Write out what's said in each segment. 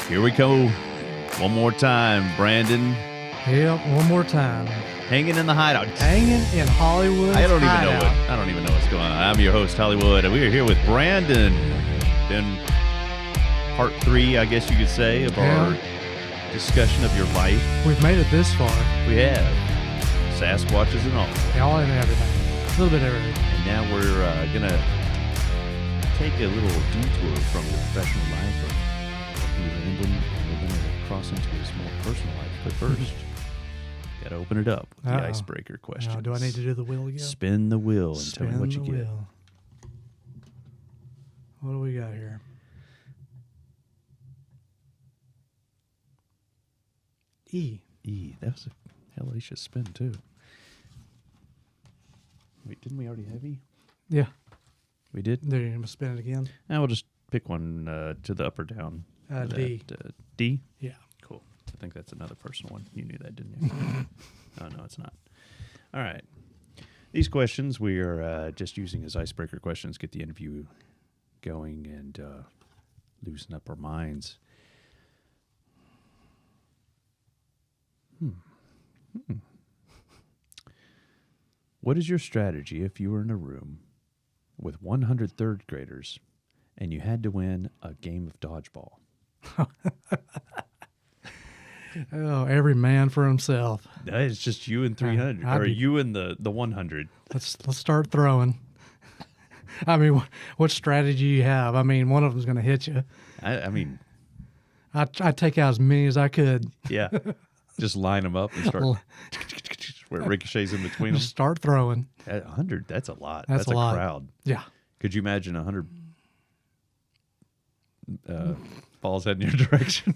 Here we go. One more time, Brandon. Yep, one more time. Hanging in the hideout. Hanging in Hollywood. I don't even know what's going on. I'm your host, Hollywood, and we are here with Brandon. Been part 3, I guess you could say, of our discussion of your life. We've made it this far. We have. Sasquatches and all. All and everything. A little bit of everything. And now we're going to take a little detour from the professional life of Brandon, and we're going to cross into his more personal life. But first, got to open it up with the icebreaker question. Do I need to do the wheel again? Spin the wheel and tell me what you get. Wheel. What do we got here? E. That was a hellacious spin, too. Wait, didn't we already have E? Yeah. We did? There, you're going to spin it again? Now we'll just pick one to the up or down. D. D? Yeah. Cool. I think that's another personal one. You knew that, didn't you? Oh, no, it's not. All right. These questions we are just using as icebreaker questions, get the interview going and loosen up our minds. What is your strategy if you were in a room with 100 third graders and you had to win a game of dodgeball? Oh, every man for himself. It's just you and 300, or you and the 100. Let's start throwing. I mean, what strategy you have? I mean, one of them's going to hit you. I mean, I'd take out as many as I could. Yeah, just line them up and start where it ricochets in between them. Just start throwing. At 100, that's a lot. That's a lot. Crowd. Yeah. Could you imagine 100 balls heading your direction?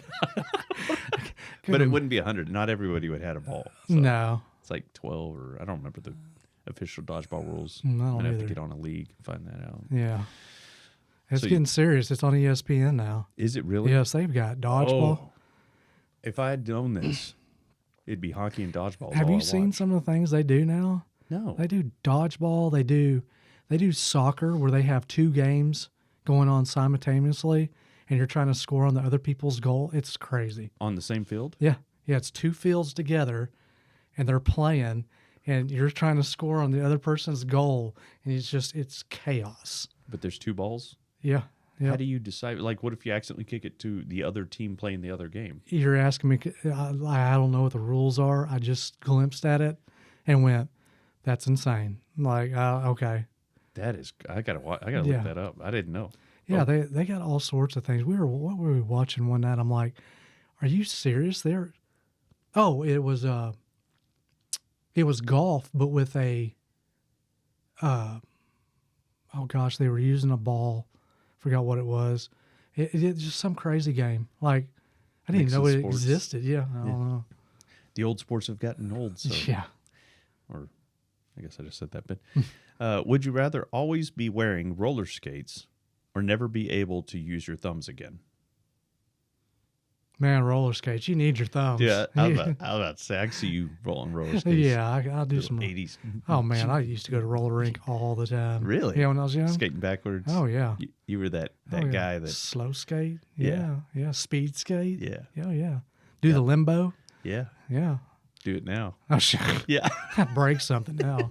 But it wouldn't be 100. Not everybody would have a ball. So no. It's like 12, or I don't remember the official dodgeball rules. I don't I'd have either. to get on a league and find that out. Yeah. It's So getting serious. It's on ESPN now. Is it really? Yes, they've got dodgeball. Oh, if I had known this, it'd be hockey and dodgeball. Have you seen some of the things they do now? No. They do dodgeball. They do soccer where they have 2 games going on simultaneously, and you're trying to score on the other people's goal. It's crazy. On the same field? Yeah. It's 2 fields together, and they're playing, and you're trying to score on the other person's goal, and it's chaos. But there's 2 balls? Yeah. How do you decide? Like, what if you accidentally kick it to the other team playing the other game? You're asking me, I don't know what the rules are. I just glimpsed at it and went, that's insane. Like, okay. That is, I gotta look that up. I didn't know. Yeah, they got all sorts of things. What were we watching one night? I'm like, are you serious? It was golf, but with a, they were using a ball. Forgot what it was. It's just some crazy game. Like, I didn't even know it existed. Yeah, I don't know. The old sports have gotten old. So. Yeah. Or, I guess I just said that. But would you rather always be wearing roller skates or never be able to use your thumbs again? Man, roller skates. You need your thumbs. Yeah, I was about to say, I see you rolling roller skates. Yeah, I'll do some 80s. Oh man, I used to go to roller rink all the time. Really? Yeah, when I was young. Skating backwards. Oh yeah. You were that guy that slow skate. Yeah. Yeah. Speed skate. Yeah. Yeah. Do the limbo. Yeah. Yeah. Do it now. Oh shit. Yeah. Break something now.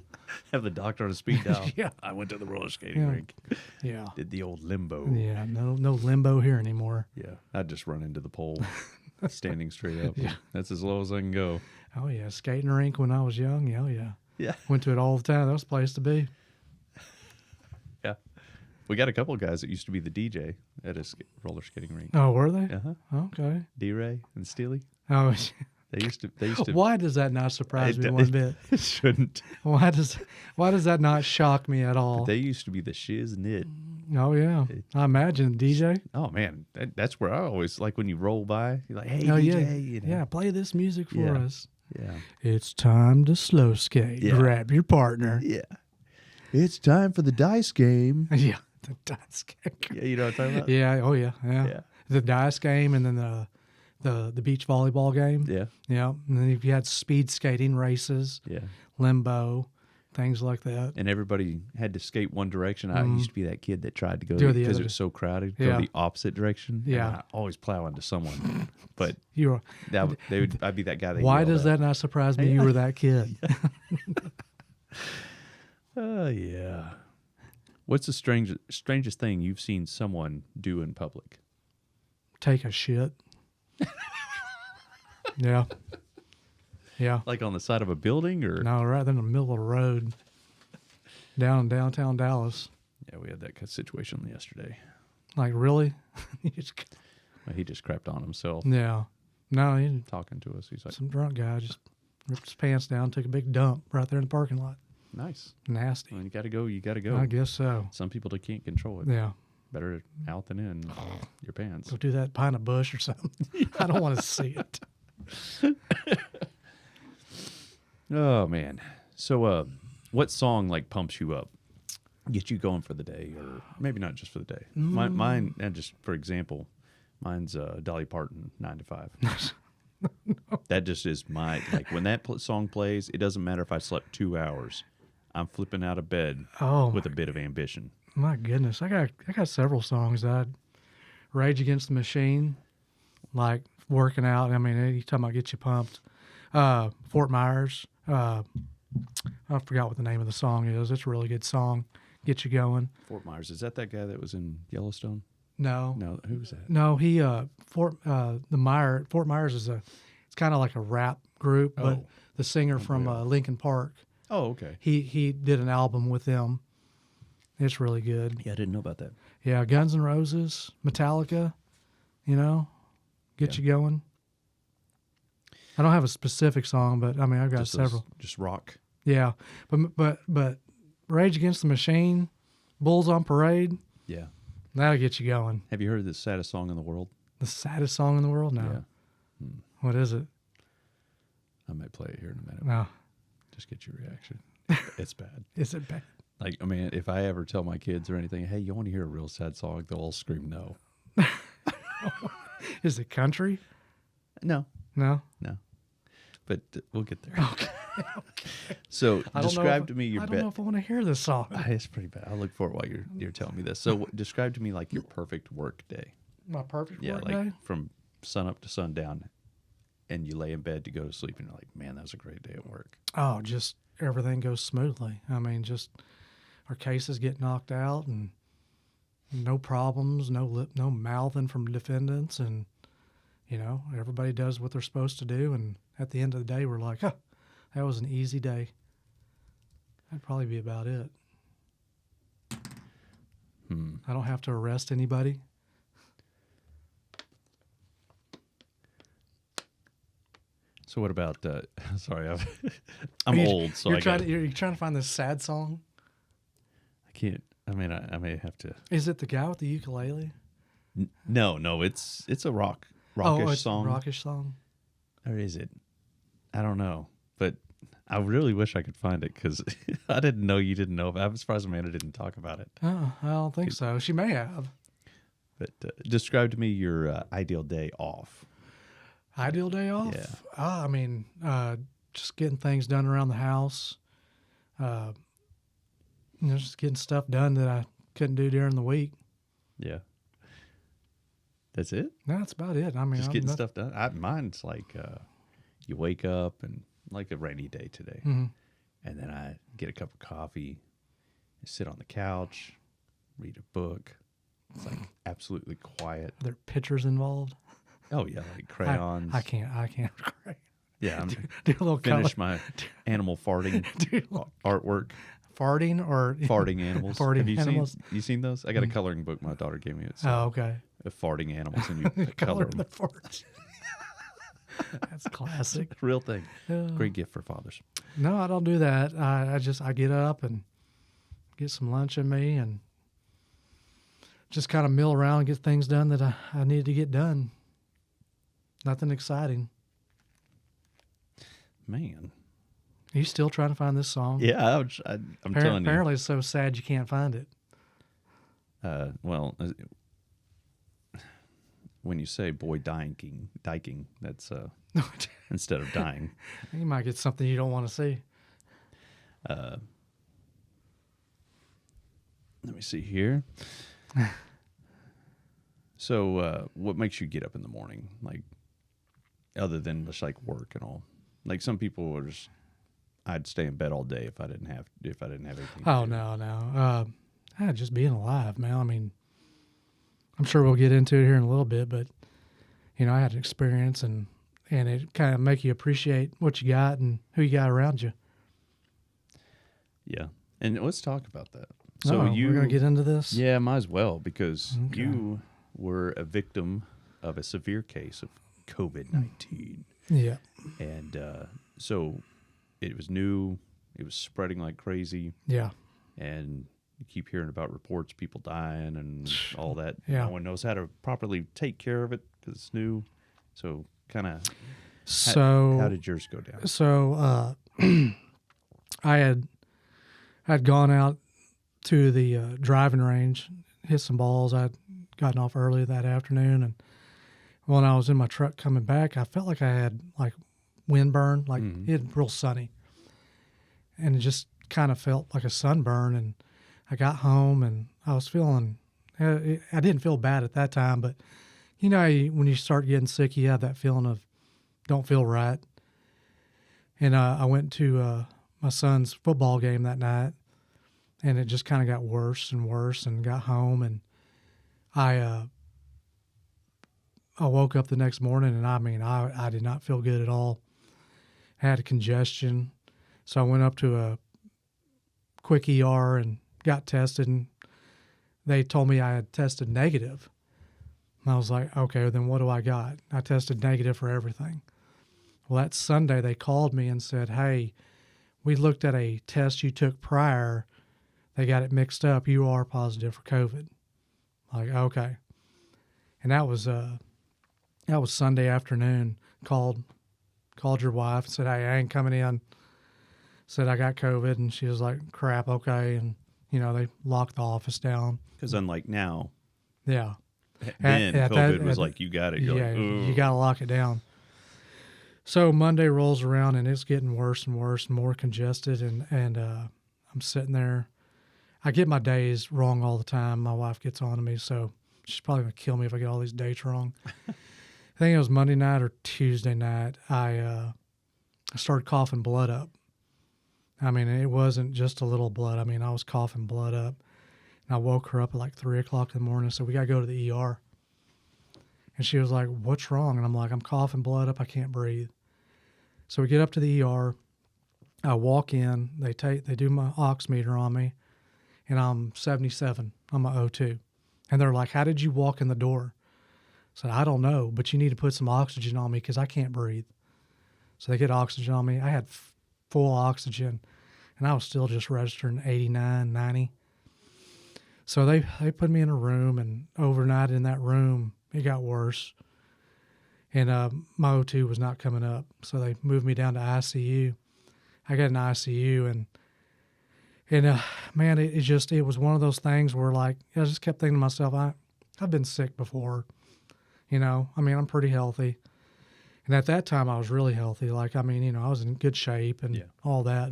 Have the doctor on a speed dial. Yeah. I went to the roller skating rink. Yeah. Did the old limbo. Yeah. No limbo here anymore. Yeah. I'd just run into the pole, standing straight up. Yeah. That's as low as I can go. Oh yeah. Skating rink when I was young. Oh yeah. Yeah. Went to it all the time. That was the place to be. Yeah. We got a couple of guys that used to be the DJ at a roller skating rink. Oh, were they? Uh-huh. Okay. D-Ray and Steely. Oh. They used to. Why does that not surprise me one bit? It shouldn't. Why does that not shock me at all? They used to be the shiz knit. Oh yeah, I imagine DJ. Oh man, that's where I always like when you roll by. You're like, hey DJ, yeah, you know? Yeah, play this music for us. Yeah, it's time to slow skate. Yeah. Grab your partner. Yeah, it's time for the dice game. Yeah, the dice game. Yeah, you know what I'm talking about. Yeah. Oh yeah. The dice game, and then the beach volleyball game. Yeah. Yeah. And then if you had speed skating races. Yeah. Limbo. things like that. And everybody had to skate one direction. I used to be that kid that tried to go Do the because other. it was so crowded, Yeah. go the opposite direction. Yeah. And I always plow into someone. But You're. I'd be that guy that Why yelled does at. that not surprise me? You were that kid. Oh, yeah. What's the strangest thing you've seen someone do in public? Take a shit. Yeah. Yeah. Like on the side of a building or? No, right in the middle of the road, down in downtown Dallas. Yeah, we had that situation yesterday. Like, really? Well, he just crapped on himself Yeah. No, he, talking to us. He's like, some drunk guy just ripped his pants down, took a big dump right there in the parking lot. nice. Nasty. Well, you got to go. You got to go. I guess so. Some people, they can't control it. Yeah. Better out than in your pants. Go do that behind a bush or something. I don't want to see it. Oh, man. So what song like pumps you up? Get you going for the day, or maybe not just for the day. Mine, and just for example, mine's Dolly Parton, 9 to 5. That just is my, like when that song plays, it doesn't matter if I slept 2 hours. I'm flipping out of bed with a bit of ambition. My goodness. I got several songs that Rage Against the Machine, like working out. I mean, you talking about get you pumped. Fort Myers. I forgot what the name of the song is. It's a really good song. Get you going. Fort Myers, is that guy that was in Yellowstone? No. No, who was that? No, he Fort Myers is it's kind of like a rap group, but the singer from Linkin Park. Oh, okay. He did an album with them. It's really good. Yeah, I didn't know about that. Yeah, Guns N' Roses, Metallica, get you going. I don't have a specific song, but I mean I've got Just several. Just rock. Yeah, but Rage Against the Machine, Bulls on Parade, Yeah. that'll get you going. Have you heard the saddest song in the world? The saddest song in the world? No. Yeah. What is it? I might play it here in a minute. No. Just get your reaction. It's bad. Is it bad? Like, I mean, if I ever tell my kids or anything, hey, you want to hear a real sad song? They'll all scream no. Is it country? No. No. But we'll get there. Okay. So describe to me your I don't know if I want to hear this song. It's pretty bad. I'll look for it while you're telling me this. So describe to me like your perfect work day. My perfect Yeah, work like day? from sun up to sundown, and you lay in bed to go to sleep, and you're like, man, that was a great day at work. Oh, just everything goes smoothly. I mean, just our cases get knocked out and no problems, no mouthing from defendants, and everybody does what they're supposed to do. And at the end of the day, we're like, that was an easy day. That'd probably be about it. I don't have to arrest anybody. So what about? Sorry, I'm old, so you're trying to find this sad song. I can't. I mean, I may have to. Is it the guy with the ukulele? No, it's a rockish it's song. A rockish song. Or is it? I don't know, but I really wish I could find it because I didn't know you didn't know. I'm surprised Amanda didn't talk about it. Oh, I don't think so. She may have. But describe to me your ideal day off. Ideal day off? Yeah. I mean, just getting things done around the house. Just getting stuff done that I couldn't do during the week. Yeah. That's it? No, that's about it. I mean, Just getting stuff done. Mine's like you wake up and like a rainy day today. Mm-hmm. And then I get a cup of coffee, sit on the couch, read a book. It's like absolutely quiet. Are there pictures involved? Oh yeah, like crayons. I can't. Yeah, I'm do a little finish color. my animal farting artwork. Farting or Farting animals. Farting Have you animals. you seen those? I got a coloring book my daughter gave me. It's okay. farting animals, and you color the them. farts. That's classic. Real thing. Great gift for fathers. No, I don't do that. I get up and get some lunch in me and just kind of mill around and get things done that I need to get done. Nothing exciting. Man. Are you still trying to find this song? Yeah, I'm telling you. Apparently it's so sad you can't find it. Well, when you say boy diking, that's instead of dying. You might get something you don't want to see. Let me see here. So, what makes you get up in the morning? Like, other than just like work and all. Like some people are just, I'd stay in bed all day if I didn't have anything. Oh, no. Just being alive, man. I mean, I'm sure we'll get into it here in a little bit, but I had an experience and it kind of make you appreciate what you got and who you got around you. Yeah. And let's talk about that. So we're going to get into this? Yeah, might as well, because you were a victim of a severe case of COVID-19. Yeah. And so it was new. It was spreading like crazy. Yeah. And you keep hearing about reports, people dying and all that. Yeah. No one knows how to properly take care of it because it's new. So kind of, how did yours go down? So I had gone out to the driving range, hit some balls. I'd gotten off early that afternoon, and when I was in my truck coming back, I felt like I had like windburn, like it was real sunny, and it just kind of felt like a sunburn. And I got home and I was feeling, I didn't feel bad at that time, but when you start getting sick, you have that feeling of don't feel right. And I went to my son's football game that night, and it just kind of got worse and worse, and got home, and I woke up the next morning, and I did not feel good at all. I had a congestion, so I went up to a quick ER and got tested, and they told me I had tested negative. And I was like, okay, then what do I got? I tested negative for everything. Well, that Sunday they called me and said, hey, we looked at a test you took prior. They got it mixed up. You are positive for COVID. Like, okay. And that was Sunday afternoon. Called your wife and said, hey, I ain't coming in. Said I got COVID, and she was like, crap, okay. And, they locked the office down. Because unlike now. Yeah. Then COVID was like, you got it. You're like, you got to lock it down. So Monday rolls around, and it's getting worse and worse and more congested. And I'm sitting there. I get my days wrong all the time. My wife gets on to me, so she's probably going to kill me if I get all these dates wrong. I think it was Monday night or Tuesday night. I started coughing blood up. I mean, it wasn't just a little blood. I mean, I was coughing blood up. And I woke her up at like 3 o'clock in the morning. So we got to go to the ER. And she was like, what's wrong? And I'm like, I'm coughing blood up. I can't breathe. So we get up to the ER. I walk in. They do my ox meter on me. And I'm 77 on my O2. And they're like, how did you walk in the door? I said, I don't know, but you need to put some oxygen on me because I can't breathe. So they get oxygen on me. I had full oxygen, and I was still just registering 89, 90. So they put me in a room, and overnight in that room, it got worse. And my O2 was not coming up, so they moved me down to ICU. I got an ICU, and man, it was one of those things where, like, I just kept thinking to myself, I've been sick before, I mean, I'm pretty healthy. And at that time I was really healthy. Like, I mean, I was in good shape and all that.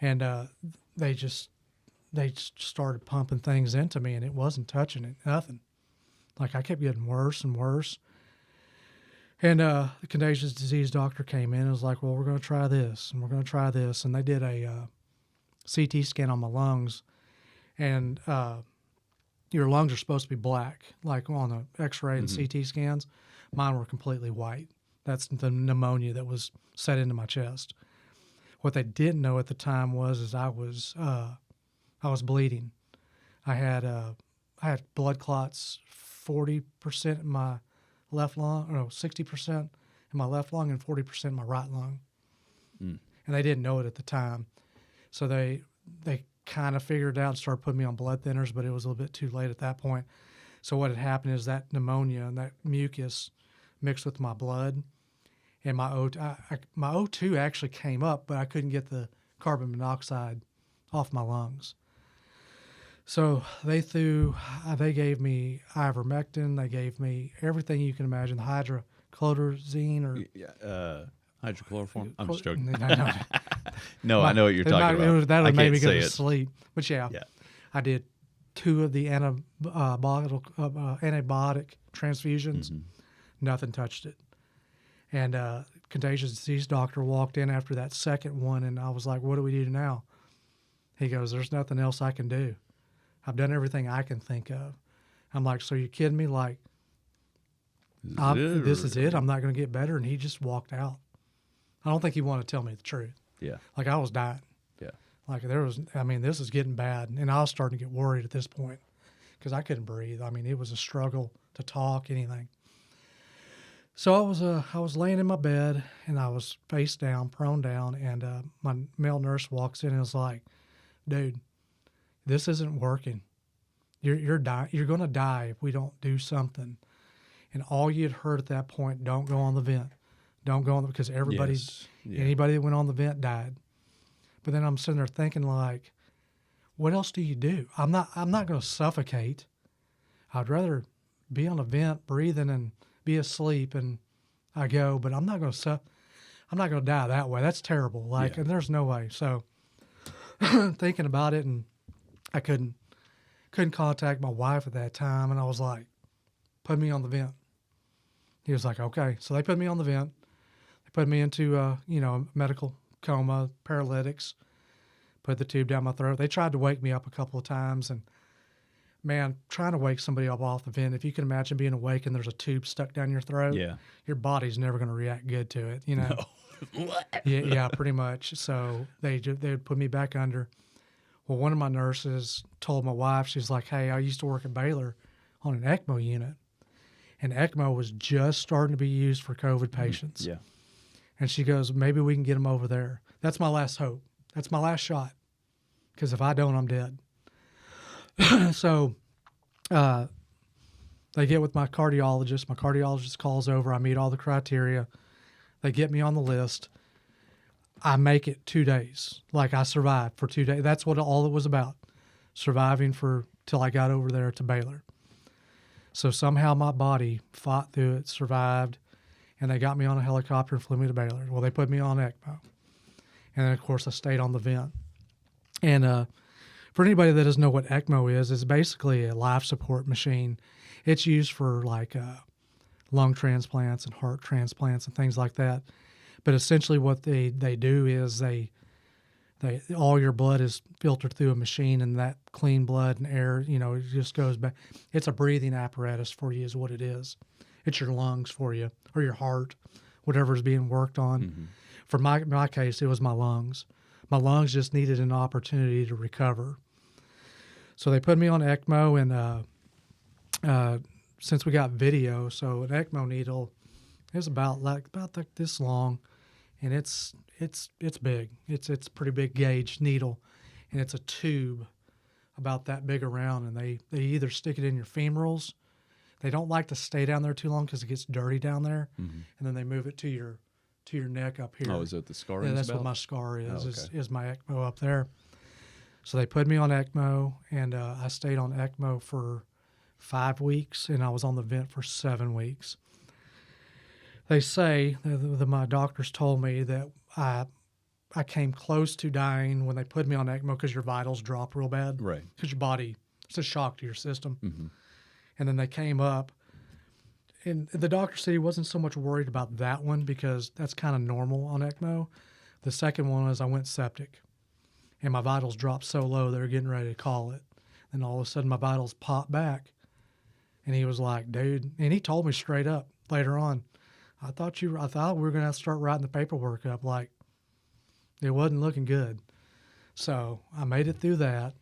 And they just started pumping things into me, and it wasn't touching it, nothing. Like, I kept getting worse and worse. And the contagious disease doctor came in and was like, well, we're going to try this, and we're going to try this. And they did a CT scan on my lungs, and your lungs are supposed to be black, like on the X-ray and CT scans. Mine were completely white. That's the pneumonia that was set into my chest. What they didn't know at the time was I was bleeding. I had blood clots 40% in my left lung, 60% in my left lung and 40% in my right lung. And they didn't know it at the time. So they kind of figured it out and started putting me on blood thinners, but it was a little bit too late at that point. So what had happened is that pneumonia and that mucus mixed with my blood, and my O2 actually came up, but I couldn't get the carbon monoxide off my lungs. So they gave me ivermectin, they gave me everything you can imagine, the hydrochloroquine or hydrochloroform. I'm just joking. No. No, I know what you're talking about. That would make me go to sleep. But yeah, I did 2 of the antibiotic transfusions. Mm-hmm. Nothing touched it. And contagious disease doctor walked in after that second one, and I was like, what do we do now? He goes, there's nothing else I can do. I've done everything I can think of. I'm like, so you kidding me? Like, this is it? I'm not going to get better? And he just walked out. I don't think he wanted to tell me the truth. Yeah. Like, I was dying. Yeah. Like, this is getting bad. And I was starting to get worried at this point because I couldn't breathe. I mean, it was a struggle to talk, anything. So I was laying in my bed, and I was face down, prone down, and my male nurse walks in and is like, dude, this isn't working. You're dying. You're going to die if we don't do something. And all you'd heard at that point, don't go on the vent. Don't go on because anybody that went on the vent died. But then I'm sitting there thinking, like, what else do you do? I'm not going to suffocate. I'd rather be on a vent, breathing and be asleep, and I go. But I'm not going to die that way. That's terrible. Like, and there's no way. So thinking about it, and I couldn't contact my wife at that time, and I was like, put me on the vent. He was like, okay. So they put me on the vent. They put me into medical coma, paralytics, put the tube down my throat. They tried to wake me up a couple of times, and man, trying to wake somebody up off the vent, if you can imagine being awake and there's a tube stuck down your throat, your body's never going to react good to it, No. yeah, pretty much. So they would put me back under. Well, one of my nurses told my wife, she's like, hey, I used to work at Baylor on an ECMO unit, and ECMO was just starting to be used for COVID patients. Yeah. And she goes, maybe we can get them over there. That's my last hope. That's my last shot. Because if I don't, I'm dead. So they get with my cardiologist. My cardiologist calls over. I meet all the criteria. They get me on the list. I make it 2 days. Like, I survived for 2 days. That's what all it was about, surviving till I got over there to Baylor. So somehow my body fought through it, survived, and they got me on a helicopter and flew me to Baylor. Well, they put me on ECMO. And then, of course, I stayed on the vent. And for anybody that doesn't know what ECMO is, it's basically a life support machine. It's used for, like, lung transplants and heart transplants and things like that. But essentially what they do is they all your blood is filtered through a machine, and that clean blood and air, it just goes back. It's a breathing apparatus for you is what it is. It's your lungs for you, or your heart, whatever's being worked on. Mm-hmm. For my case, it was my lungs. My lungs just needed an opportunity to recover. So they put me on ECMO, and since we got video, so an ECMO needle is about this long, and it's big. It's a pretty big gauge needle, and it's a tube about that big around, and they either stick it in your femorals. They don't like to stay down there too long because it gets dirty down there, and then they move it to your neck up here. Oh, is that the scar? Yeah, that's what my scar is. Is my ECMO up there. So they put me on ECMO, and I stayed on ECMO for 5 weeks, and I was on the vent for 7 weeks. They say, my doctors told me that I came close to dying when they put me on ECMO because your vitals drop real bad. Right. Because your body, it's a shock to your system. Mm-hmm. And then they came up, and the doctor said he wasn't so much worried about that one because that's kind of normal on ECMO. The second one is I went septic, and my vitals dropped so low they were getting ready to call it. And all of a sudden my vitals popped back, and he was like, dude, and he told me straight up later on, I thought we were going to have to start writing the paperwork up. Like, it wasn't looking good. So I made it through that,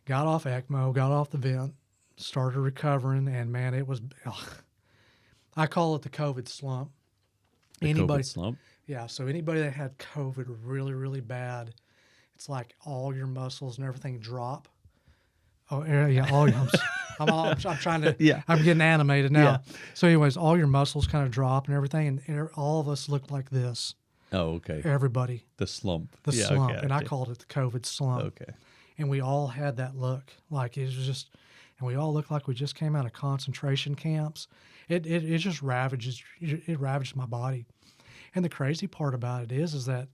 got off ECMO, got off the vent, started recovering, and man, it was, I call it the COVID slump. COVID slump? Yeah, so anybody that had COVID really, really bad, it's like all your muscles and everything drop. Oh, yeah, all your I'm trying to, I'm getting animated now. Yeah. So anyways, all your muscles kind of drop and everything, and all of us look like this. Oh, okay. Everybody. The slump. The slump, and I called it the COVID slump. Okay. And we all had that look, like it was just, and we all looked like we just came out of concentration camps. It just ravaged my body. And the crazy part about it is that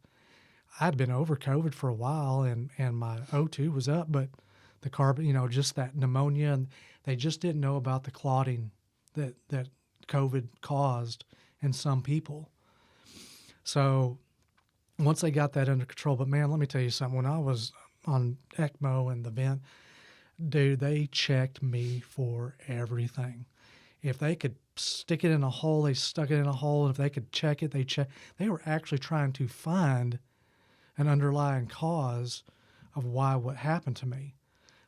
I'd been over COVID for a while, and my O2 was up, but the carbon, just that pneumonia, and they just didn't know about the clotting that COVID caused in some people. So once they got that under control, but man, let me tell you something. When I was on ECMO and the vent, dude, they checked me for everything. If they could stick it in a hole, they stuck it in a hole. And if they could check it, they were actually trying to find an underlying cause of why what happened to me.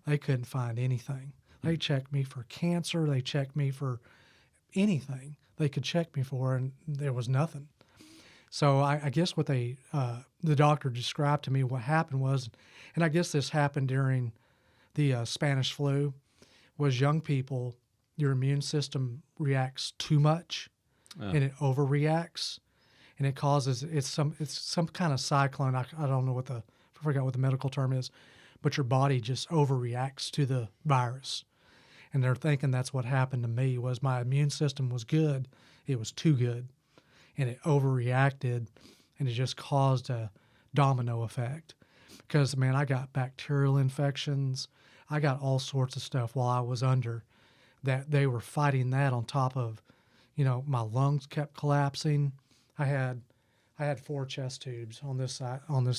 They couldn't find anything. They checked me for cancer. They checked me for anything they could check me for, and there was nothing. So I guess what the doctor described to me what happened was, and I guess this happened during the Spanish flu, was young people, your immune system reacts too much, and it overreacts, and it causes it's some kind of cyclone. I don't know I forgot what the medical term is, but your body just overreacts to the virus. And they're thinking that's what happened to me, was my immune system was good. It was too good. And it overreacted, and it just caused a domino effect. Because, man, I got bacterial infections. I got all sorts of stuff while I was under that they were fighting that on top of, my lungs kept collapsing. I had 4 chest tubes on this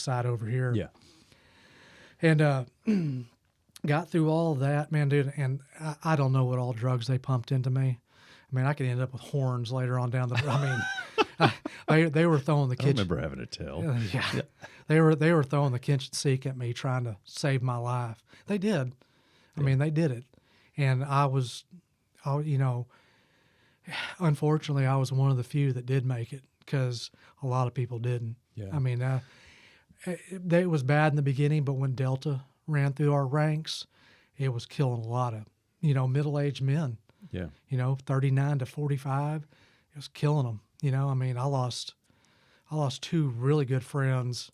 side over here. Yeah. And got through all of that, man, dude, and I don't know what all drugs they pumped into me. I mean, I could end up with horns later on down the. I mean, they were throwing the kitchen. I remember having a tail. Yeah, they were throwing the kitchen sink at me, trying to save my life. They did. I mean, they did it, and unfortunately, I was one of the few that did make it, because a lot of people didn't. Yeah. I mean, it was bad in the beginning, but when Delta ran through our ranks, it was killing a lot of, middle-aged men. Yeah. 39 to 45, it was killing them. I mean, I lost 2 really good friends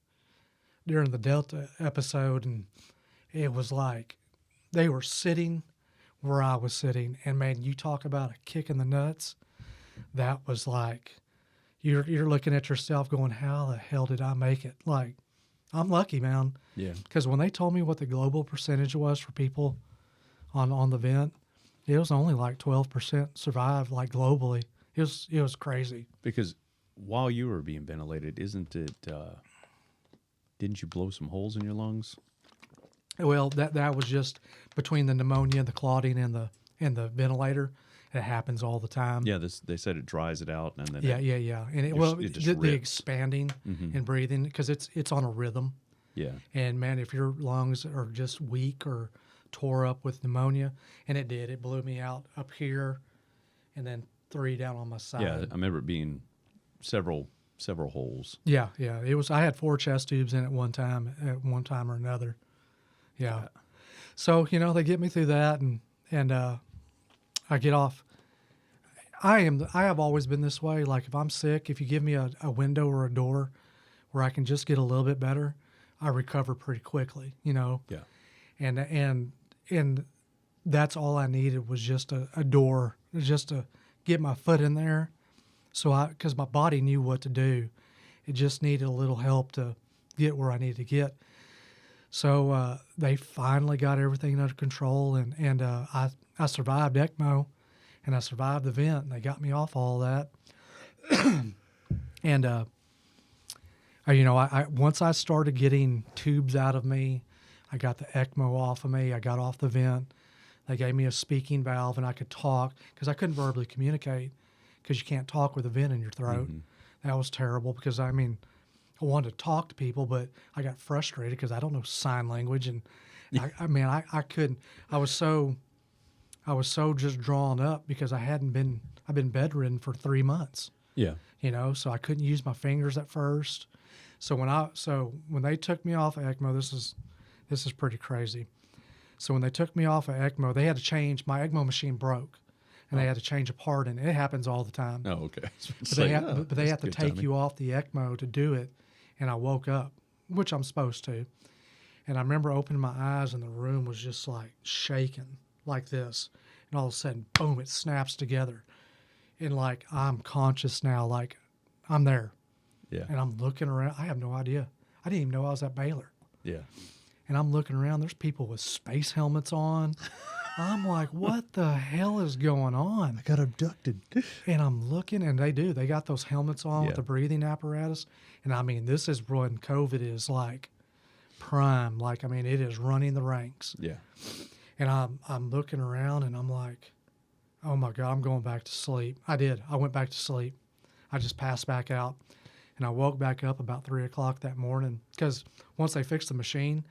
during the Delta episode, and it was like they were sitting where I was sitting, and man, you talk about a kick in the nuts. That was like you're looking at yourself going, how the hell did I make it? Like, I'm lucky, man. Yeah. Because when they told me what the global percentage was for people on the vent, it was only like 12% survived, like globally. It was crazy. Because while you were being ventilated, isn't it? Didn't you blow some holes in your lungs? Well, that was just between the pneumonia, the clotting, and the ventilator. It happens all the time. Yeah, they said it dries it out, and then yeah. And it just the expanding and breathing, because it's on a rhythm. Yeah. And man, if your lungs are just weak or tore up with pneumonia, and it did, it blew me out up here, and then 3 down on my side. Yeah, I remember it being several holes. Yeah. It was. I had 4 chest tubes in at one time or another. Yeah. So they get me through that, and I get off. I have always been this way. Like, if I'm sick, if you give me a window or a door where I can just get a little bit better, I recover pretty quickly. Yeah. And that's all I needed, was just a door, just to get my foot in there. So because my body knew what to do, it just needed a little help to get where I needed to get. So they finally got everything under control, and I survived ECMO, and I survived the vent, and they got me off all that. And I once I started getting tubes out of me, I got the ECMO off of me, I got off the vent. They gave me a speaking valve, and I could talk, because I couldn't verbally communicate, because you can't talk with a vent in your throat. Mm-hmm. That was terrible, because I wanted to talk to people, but I got frustrated because I don't know sign language, and I couldn't. I was so just drawn up, because I've been bedridden for 3 months. Yeah. So I couldn't use my fingers at first. So when they took me off of ECMO, this is pretty crazy. So when they took me off of ECMO, they had to change, my ECMO machine broke, and they had to change a part, and it happens all the time. Oh, okay. But they have to take you off the ECMO to do it. And I woke up, which I'm supposed to. And I remember opening my eyes, and the room was just like shaking like this. And all of a sudden, boom, it snaps together. And like, I'm conscious now, like I'm there. Yeah. And I'm looking around. I have no idea. I didn't even know I was at Baylor. Yeah. And I'm looking around. There's people with space helmets on. I'm like, what the hell is going on? I got abducted. And I'm looking, and they do. They got those helmets on with Yeah. the breathing apparatus. And I mean, this is when COVID is like prime. Like, I mean, it is running the ranks. Yeah. And I'm looking around, and I'm like, oh my God, I'm going back to sleep. I did. I went back to sleep. I just passed back out. And I woke back up about 3 o'clock that morning because once they fixed the machine,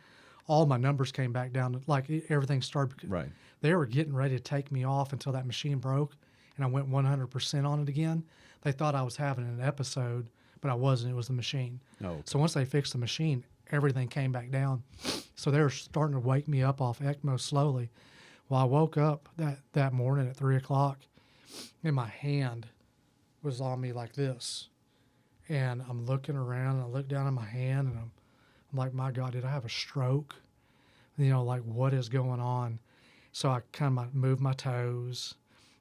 all my numbers came back down. Like everything started. Right. They were getting ready to take me off until that machine broke, and I went 100% on it again. They thought I was having an episode, but I wasn't. It was the machine. Oh. Okay. So once they fixed the machine, everything came back down. So they were starting to wake me up off ECMO slowly. Well, I woke up that morning at 3 o'clock, and my hand was on me like this. And I'm looking around, and I look down at my hand, and I'm like, my God, did I have a stroke? You know, like, what is going on? So I kind of moved my toes.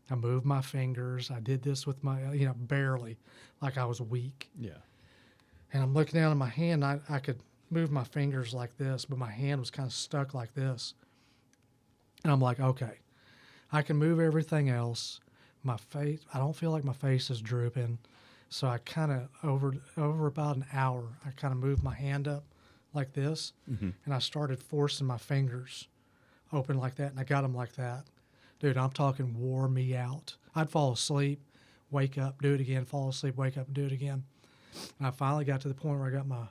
I moved my fingers. I did this with my, barely, like I was weak. Yeah. And I'm looking down at my hand. I could move my fingers like this, but my hand was kind of stuck like this. And I'm like, okay, I can move everything else. My face, I don't feel like my face is drooping. So I kind of, over about an hour, I kind of moved my hand up like this, and I started forcing my fingers open like that, and I got them like that. Dude, I'm talking wore me out. I'd fall asleep, wake up, do it again, fall asleep, wake up, and do it again. And I finally got to the point where I got my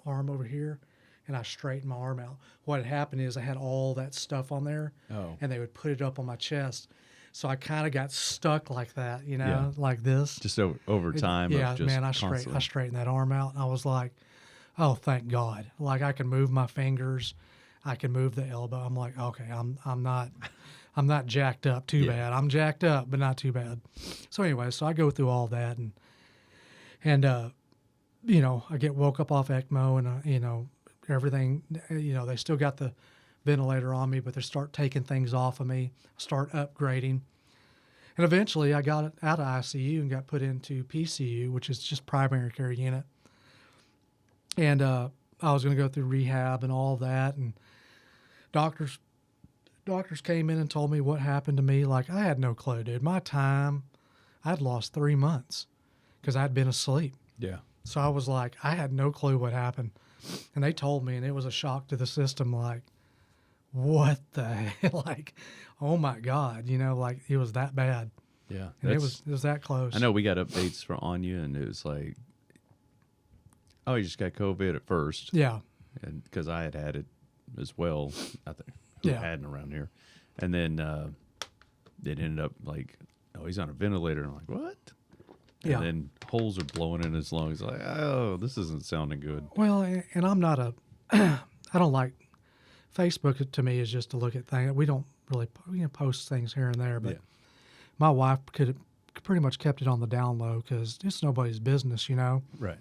arm over here, and I straightened my arm out. What had happened is I had all that stuff on there, and they would put it up on my chest. So I kind of got stuck like that, like this. Just over time. Yeah, just man, I straightened that arm out, and I was like, oh, thank God. Like, I can move my fingers. I can move the elbow. I'm like, okay, I'm not jacked up too bad. I'm jacked up, but not too bad. So anyway, so I go through all that, and I get woke up off ECMO, and everything. They still got the ventilator on me, but they start taking things off of me, start upgrading, and eventually I got out of ICU and got put into PCU, which is just primary care unit. And I was going to go through rehab and all that, and doctors came in and told me what happened to me. Like, I had no clue, dude. My time, I'd lost 3 months because I'd been asleep. Yeah. So I was like, I had no clue what happened. And they told me, and it was a shock to the system, like, what the hell? Like, oh my God, like it was that bad. Yeah. And it was that close. I know we got updates on you, and it was like, oh, you just got COVID at first. Yeah. And because I had it as well, I think who hadn't around here, and then it ended up like, oh, he's on a ventilator. And I'm like, what? And then holes are blowing in his lungs. Like, oh, this isn't sounding good. Well, and I'm not I don't like Facebook. To me is just to look at things. We don't really post things here and there, but my wife could pretty much kept it on the down low because it's nobody's business, Right.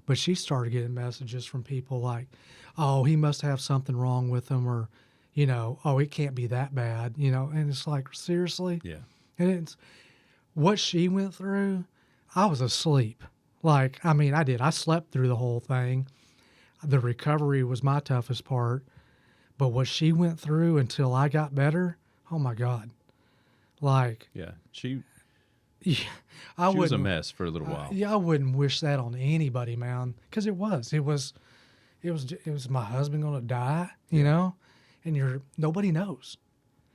But she started getting messages from people like, oh, he must have something wrong with him, or, oh, it can't be that bad, and it's like, seriously? Yeah. And it's what she went through. I was asleep. Like, I mean, I slept through the whole thing. The recovery was my toughest part, but what she went through until I got better, oh my God. Like, Yeah. She I was a mess for a little while. I wouldn't wish that on anybody, man, because it was my husband going to die, and nobody knows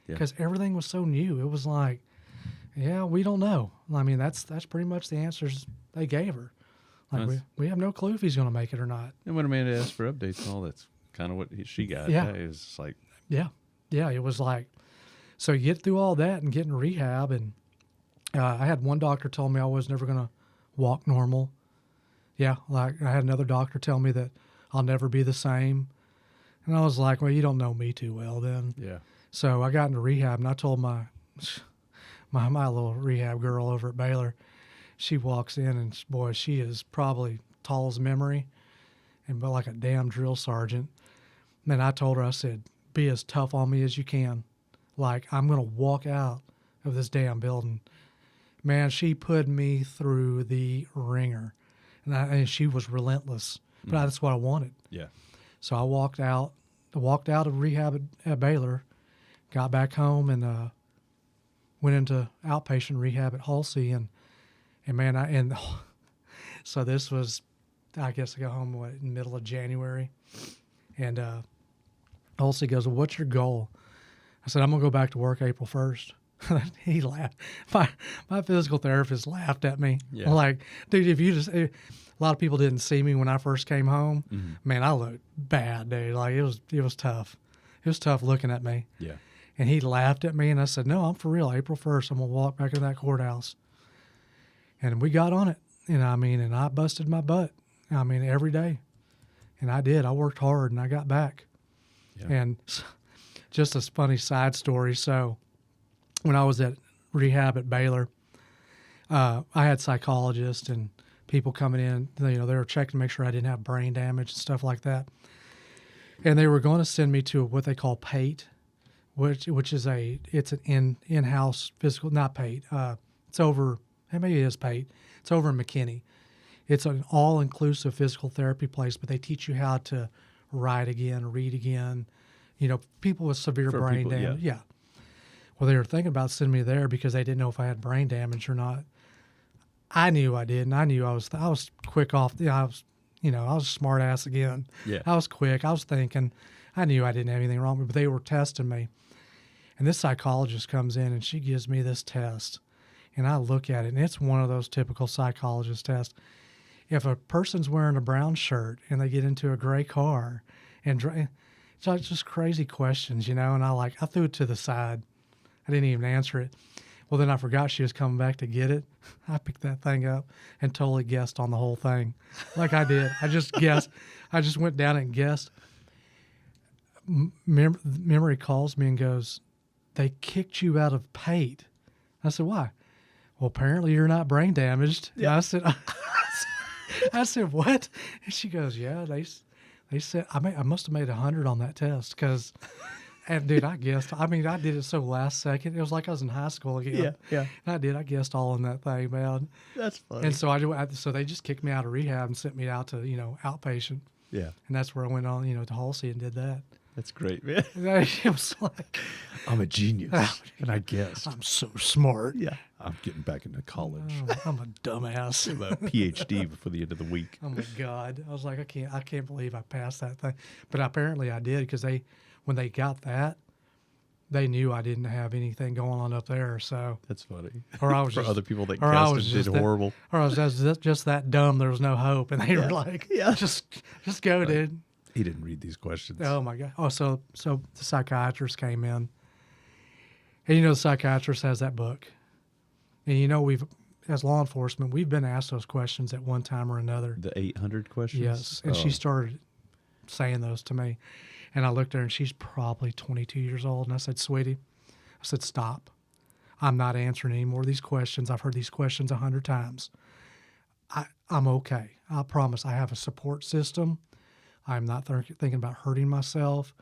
because everything was so new. It was like, yeah, we don't know. I mean, that's pretty much the answers they gave her. Like, we have no clue if he's going to make it or not. And when Amanda asked for updates and all, that's kind of what she got. Yeah. It was like, yeah, it was like, so you get through all that and get in rehab, and I had one doctor tell me I was never going to walk normal. Yeah, like I had another doctor tell me that I'll never be the same. And I was like, well, you don't know me too well then. yeah. So I got into rehab, and I told my little rehab girl over at Baylor, she walks in, and boy, she is probably tall as memory, but like a damn drill sergeant. And I told her, I said, be as tough on me as you can. Like, I'm going to walk out of this damn building. Man, she put me through the ringer, and she was relentless. But that's what I wanted. Yeah. So I walked out, walked out of rehab at Baylor, got back home, and went into outpatient rehab at Halsey, and man, so this was, I guess I got home in the middle of January, and Halsey goes, "Well, what's your goal?" I said, "I'm gonna go back to work April 1st." He laughed. My physical therapist laughed at me. Yeah. Like, dude, if you just, a lot of people didn't see me when I first came home. Mm-hmm. Man, I looked bad, dude. Like, it was tough. It was tough looking at me. Yeah. And he laughed at me, and I said, "No, I'm for real. April 1st, I'm gonna walk back into that courthouse." And we got on it, and I busted my butt. Every day, and I did. I worked hard, and I got back. Yeah. And just a funny side story. So, when I was at rehab at Baylor, I had psychologists and people coming in. They were checking to make sure I didn't have brain damage and stuff like that. And they were going to send me to what they call PATE, which is it's an in-house physical, not PATE. It's over, maybe it is PATE. It's over in McKinney. It's an all-inclusive physical therapy place, but they teach you how to write again, read again. People with severe brain damage. Yeah. Well, they were thinking about sending me there because they didn't know if I had brain damage or not. I knew I did, and I knew I was quick off. I was a smart ass again. Yeah. I was quick. I was thinking. I knew I didn't have anything wrong, but they were testing me. And this psychologist comes in, and she gives me this test. And I look at it, and it's one of those typical psychologist tests. If a person's wearing a brown shirt and they get into a gray car, and it's just crazy questions, and I threw it to the side. I didn't even answer it. Well, then I forgot she was coming back to get it. I picked that thing up and totally guessed on the whole thing. Like I did. I just guessed. I just went down and guessed. Memory calls me and goes, "They kicked you out of PATE." I said, "Why?" "Well, apparently you're not brain damaged." Yeah. I said, "What?" And she goes, "Yeah, they said I must have made 100 on that test because." And dude, I guessed. I did it so last second. It was like I was in high school again. Yeah. I guessed all in that thing, man. That's funny. And so they just kicked me out of rehab and sent me out to outpatient. Yeah. And that's where I went on to Halsey and did that. That's great, man. It was like, I'm a genius, and I guessed. I'm so smart. Yeah. I'm getting back into college. I'm a dumbass. I'm a PhD before the end of the week. Oh my God! I was like, I can't believe I passed that thing. But apparently I did because when they got that, they knew I didn't have anything going on up there. So that's funny. Or I was for just, other people that tested did horrible. Or I was just that dumb. There was no hope, and they were like, just go, dude. He didn't read these questions. Oh my God! Oh, so the psychiatrist came in, and the psychiatrist has that book, and we've, as law enforcement, we've been asked those questions at one time or another. The 800 questions. Yes, and she started saying those to me. And I looked at her, and she's probably 22 years old. And I said, "Sweetie," I said, "stop. I'm not answering any more of these questions. I've heard these questions 100 times. I'm okay. I promise I have a support system. I'm not thinking about hurting myself.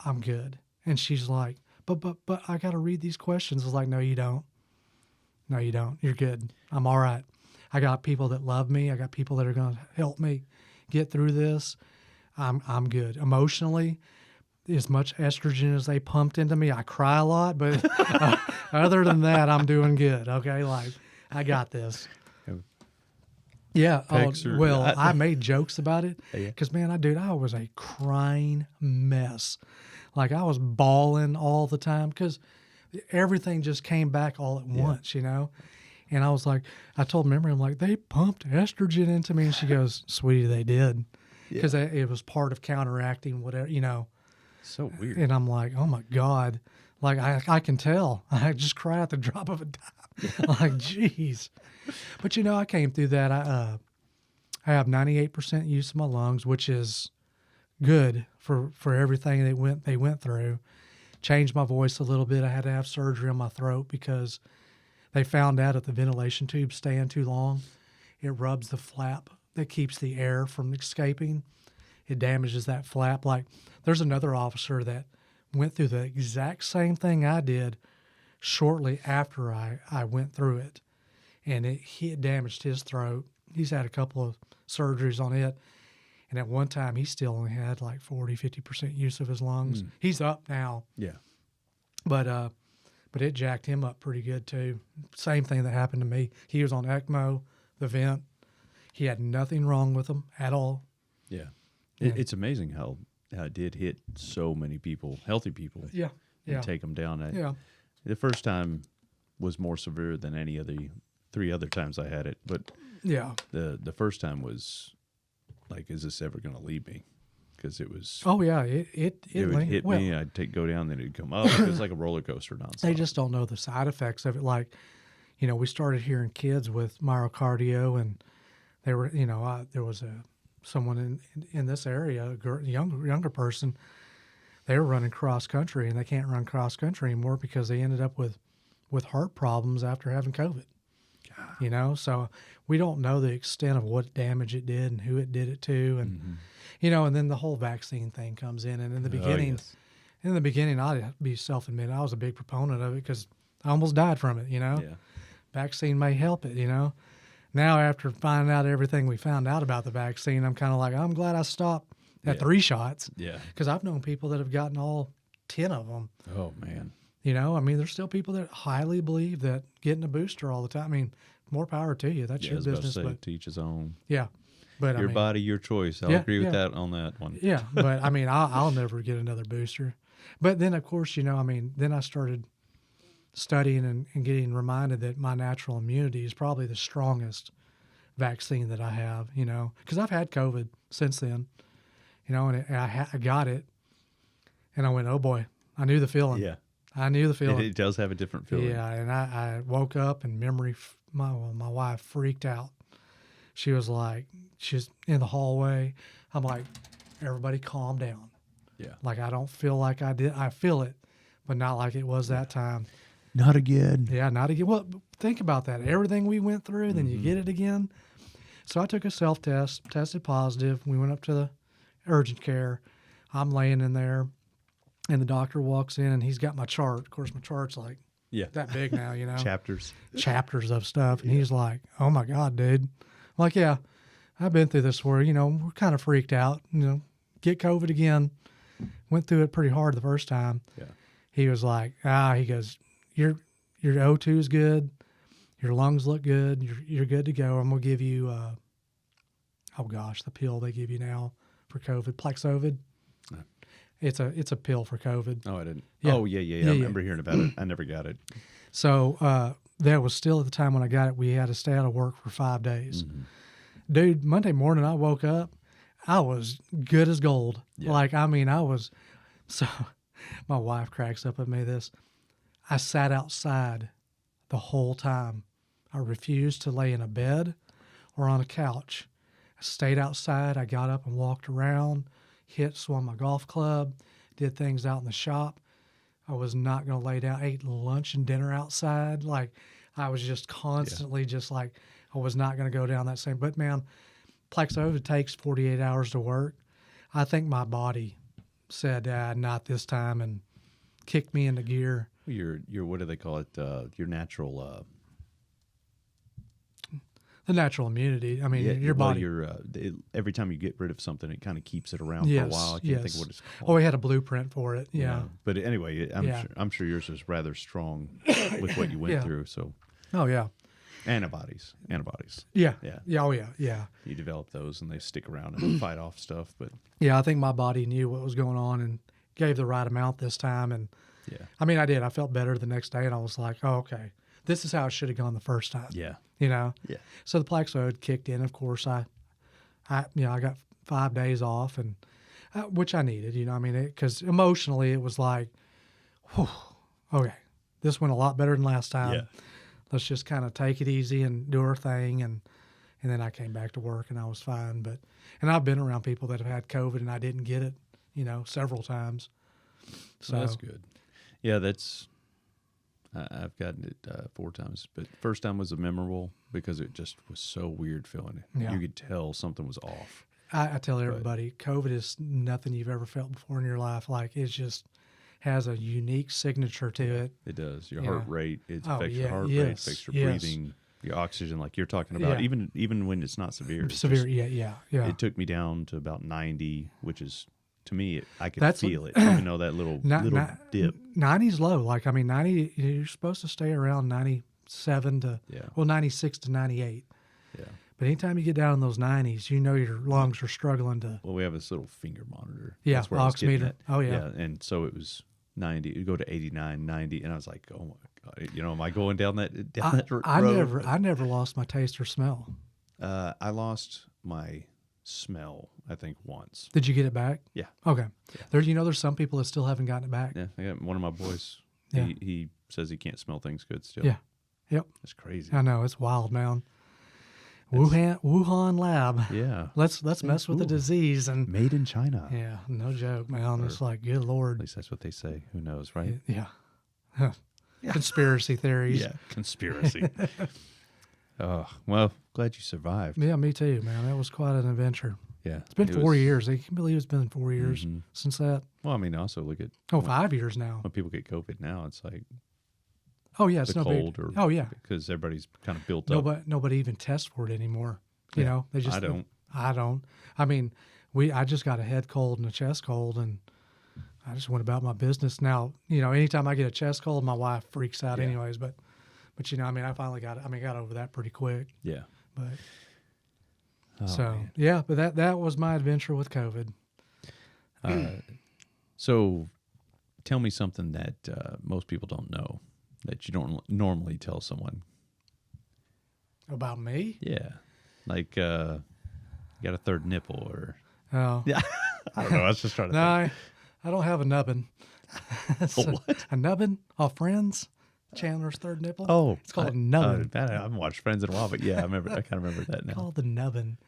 I'm good." And she's like, but I got to read these questions. I was like, "No, you don't. No, you don't. You're good. I'm all right. I got people that love me. I got people that are going to help me get through this. I'm good. Emotionally, as much estrogen as they pumped into me, I cry a lot, but other than that, I'm doing good. Okay, like I got this." Yeah. I made jokes about it because man, I was a crying mess. Like I was bawling all the time because everything just came back all at once, And I was like, I told Memory, I'm like, "They pumped estrogen into me," and she goes, "Sweetie, they did." Because it was part of counteracting whatever, So weird. And I'm like, oh my God. Like, I can tell. I just cry at the drop of a dime. Like, geez. But, I came through that. I have 98% use of my lungs, which is good for everything they went through. Changed my voice a little bit. I had to have surgery on my throat because they found out if the ventilation tube staying too long, it rubs the flap that keeps the air from escaping. It damages that flap. Like there's another officer that went through the exact same thing I did shortly after I went through it. And it damaged his throat. He's had a couple of surgeries on it. And at one time, he still only had like 40-50% use of his lungs. He's up now. Yeah. But it jacked him up pretty good too. Same thing that happened to me. He was on ECMO, the vent. He had nothing wrong with him at all. Yeah. It's amazing how it did hit so many people, healthy people. Yeah. And take them down. Yeah. The first time was more severe than any of the 3 other times I had it. But yeah, the first time was like, is this ever going to leave me? Because it was. Oh yeah, it would hit me. I'd go down, then it'd come up. It was like a roller coaster nonstop. They just don't know the side effects of it. Like, we started hearing kids with myocardio, and they were, there was someone in this area, a younger person. They were running cross country, and they can't run cross country anymore because they ended up with heart problems after having COVID. God. So we don't know the extent of what damage it did and who it did it to, and and then the whole vaccine thing comes in. And in the beginning, I'd be self-admitted, I was a big proponent of it because I almost died from it. Yeah. Vaccine may help it. Now after finding out everything we found out about the vaccine, I'm kind of like, I'm glad I stopped at 3 shots. Yeah. Because I've known people that have gotten all 10 of them. Oh man. There's still people that highly believe that getting a booster all the time. I mean, more power to you. That's your business. But to each his own. Yeah. But your body, your choice. I'll agree with that on that one. Yeah. But I'll never get another booster. But then, of course, then I started studying and getting reminded that my natural immunity is probably the strongest vaccine that I have, because I've had COVID since then, and I got it and I went, oh boy, I knew the feeling. Yeah. I knew the feeling. It does have a different feeling. Yeah. And I woke up and my wife freaked out. She was like, she's in the hallway. I'm like, everybody calm down. Yeah. Like, I don't feel like I did. I feel it, but not like it was that time. Not again. Yeah, not again. Well, think about that. Everything we went through, then you get it again. So I took a self-test, tested positive. We went up to the urgent care. I'm laying in there, and the doctor walks in, and he's got my chart. Of course, my chart's like that big now, Chapters of stuff. And he's like, oh, my God, dude. I'm like, yeah, I've been through this where, we're kind of freaked out. Get COVID again. Went through it pretty hard the first time. Yeah. He was like, he goes, your O2 is good. Your lungs look good. You're good to go. I'm going to give you, the pill they give you now for COVID, Plexovid. No. It's a pill for COVID. Oh, I didn't. Yeah. Oh, yeah. I remember hearing about it. I never got it. So that was still at the time when I got it, we had to stay out of work for 5 days. Mm-hmm. Dude, Monday morning I woke up, I was good as gold. Yeah. I was, so my wife cracks up at me this. I sat outside the whole time. I refused to lay in a bed or on a couch. I stayed outside. I got up and walked around, swung my golf club, did things out in the shop. I was not going to lay down, ate lunch and dinner outside. I was just constantly I was not going to go down that same. But man, Plexovid takes 48 hours to work. I think my body said, not this time, and kicked me into gear. Your what do they call it? Your natural. The natural immunity. I mean, your body. Every time you get rid of something, it kind of keeps it around for a while. I can't think of what it's called. Oh, we had a blueprint for it. Yeah. But anyway, I'm sure yours is rather strong with what you went through. So. Oh yeah. Antibodies. Yeah. Yeah. Yeah. Oh yeah. Yeah. You develop those, and they stick around and fight off stuff. But yeah, I think my body knew what was going on and gave the right amount this time. And yeah, I did. I felt better the next day, and I was like, oh, okay, this is how it should have gone the first time. Yeah. Yeah. So the Plexovid kicked in. Of course, I got 5 days off, and which I needed. Because emotionally it was like, whew, okay, this went a lot better than last time. Yeah. Let's just kind of take it easy and do our thing, and then I came back to work and I was fine. And I've been around people that have had COVID and I didn't get it, several times. So that's good. Yeah, I've gotten it 4 times, but first time was memorable because it just was so weird feeling it. Yeah. You could tell something was off. I tell everybody, COVID is nothing you've ever felt before in your life. It just has a unique signature to it. It does. Your heart rate, it affects your heart rate, affects your breathing. your oxygen, like you're talking about, even when it's not severe. Severe, yeah. It took me down to about 90, which is, to me, I could feel it, even though that little dip. 90's low. Like, I mean, 90, you're supposed to stay around 97 to, 96 to 98. Yeah. But anytime you get down in those 90s, you know your lungs are struggling to. Well, we have this little finger monitor. Yeah, that's where ox meter. Oh, yeah. Yeah, and so it was 90. You go to 89, 90, and I was like, oh my God, am I going down that road? I never lost my taste or smell. I lost my smell, I think, once. Did you get it back? Yeah. Okay. Yeah. There's some people that still haven't gotten it back. Yeah, I got one of my boys. Yeah. He says he can't smell things good still. Yeah. Yep. That's crazy. I know, it's wild, man. Wuhan lab. Yeah. Let's mess with the disease and made in China. Yeah, no joke, man. It's like, good Lord. At least that's what they say. Who knows, right? Yeah. Conspiracy theories. Yeah, conspiracy. Oh, well, glad you survived. Yeah, me too, man. That was quite an adventure. Yeah. It's been 4 years. I can't believe it's been 4 years since that. Well, I mean, also look at 5 years now. When people get COVID now, it's like it's the no cold big. because everybody's kind of built up. Nobody even tests for it anymore. You know, they just. I don't. I mean, I just got a head cold and a chest cold, and I just went about my business. Now, anytime I get a chest cold, my wife freaks out anyways. But I mean, I finally got it. I mean, got over that pretty quick. Yeah. But man. but that was my adventure with COVID. So, tell me something that most people don't know that you don't normally tell someone. About me? Yeah, like you got a third nipple or. Oh. Yeah. I don't know. I was just trying to. No, I don't have a nubbin. What? A nubbin off Friends. Chandler's third nipple. Oh, it's called a nubbin. I haven't watched Friends in a while, but yeah, I remember. I kind of remember that now. It's called the nubbin.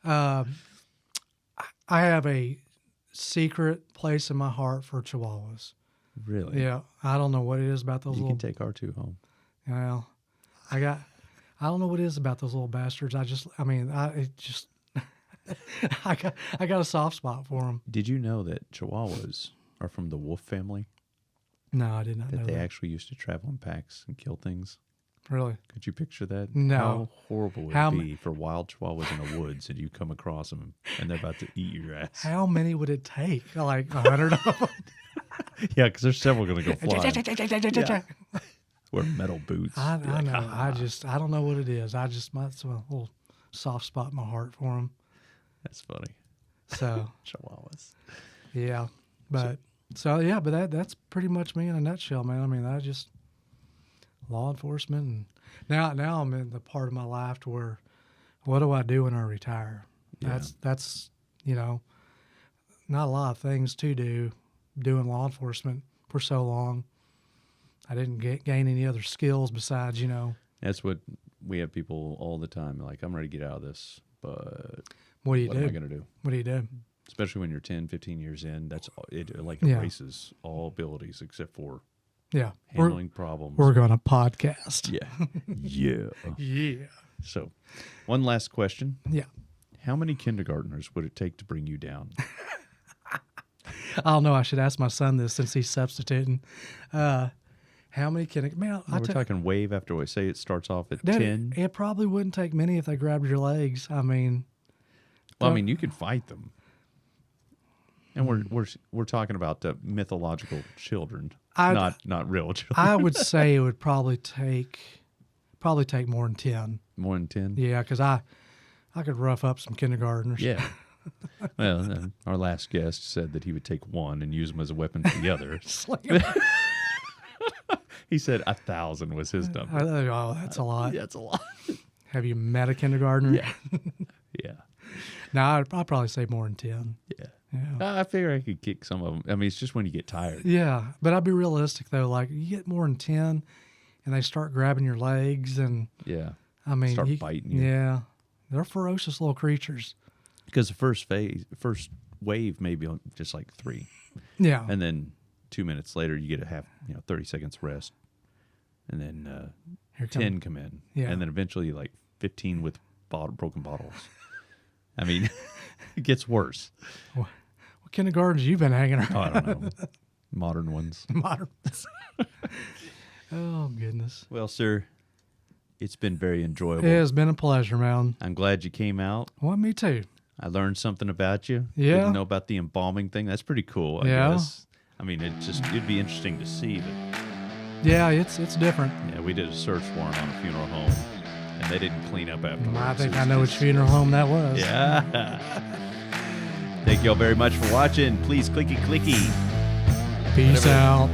I have a secret place in my heart for Chihuahuas. Really? Yeah, I don't know what it is about those. You can take R2 home. Well, I don't know what it is about those little bastards. I got a soft spot for them. Did you know that Chihuahuas are from the wolf family? No, I did not know that. They that. actually used to travel in packs and kill things. Really? Could you picture that? No. How horrible would it be for wild Chihuahuas in the woods and you come across them and they're about to eat your ass? How many would it take? Like 100 of them? Yeah, because there's several going to go flying. Wear metal boots. I know. I don't know what it is. It's a little soft spot in my heart for them. That's funny. So Chihuahuas. Yeah, but that's pretty much me in a nutshell, man. I mean, I just law enforcement, and now I'm in the part of my life to where, what do I do when I retire? Yeah. That's not a lot of things to do. Doing law enforcement for so long, I didn't gain any other skills besides. That's what we have people all the time. Like, I'm ready to get out of this, but what am I going to do? What do you do? Especially when you're 10, 15 years in, that's it erases all abilities except for handling problems. We're going to podcast. Yeah. So, one last question. Yeah. How many kindergartners would it take to bring you down? I don't know. I should ask my son this since he's substituting. How many kindergartners? We're talking wave after wave. Say it starts off at 10. It probably wouldn't take many if they grabbed your legs. I mean. Well, I mean, you could fight them. And we're talking about mythological children, not real children. I would say it would probably take more than 10. More than 10? Yeah, because I could rough up some kindergartners. Yeah. Well, our last guest said that he would take one and use them as a weapon for the other. He said 1,000 was his number. Oh, that's a lot. Yeah, that's a lot. Have you met a kindergartner? Yeah. Yeah. No, I'd probably say more than 10. Yeah. Yeah. I figure I could kick some of them. I mean, it's just when you get tired. Yeah, but I'd be realistic though. Like, you get more than 10, and they start grabbing your legs, and I mean, start biting you. Yeah, they're ferocious little creatures. Because the first wave may be just like 3. Yeah, and then 2 minutes later you get a 30 seconds rest, and then 10 come in, and then eventually like 15 with broken bottles. I mean, it gets worse. What kindergartens you been hanging around? Oh, I don't know. Modern ones. Modern ones. Oh, goodness. Well, sir, It's been very enjoyable. It has been a pleasure, man. I'm glad you came out. Well, me too. I learned something about you. Yeah. Didn't know about the embalming thing. That's pretty cool, I guess. I mean, it'd be interesting to see, but yeah, it's different. yeah, we did a search warrant on a funeral home, and they didn't clean up afterwards. I think I know which funeral home that was. Yeah. Thank you all very much for watching. Please clicky. Peace out.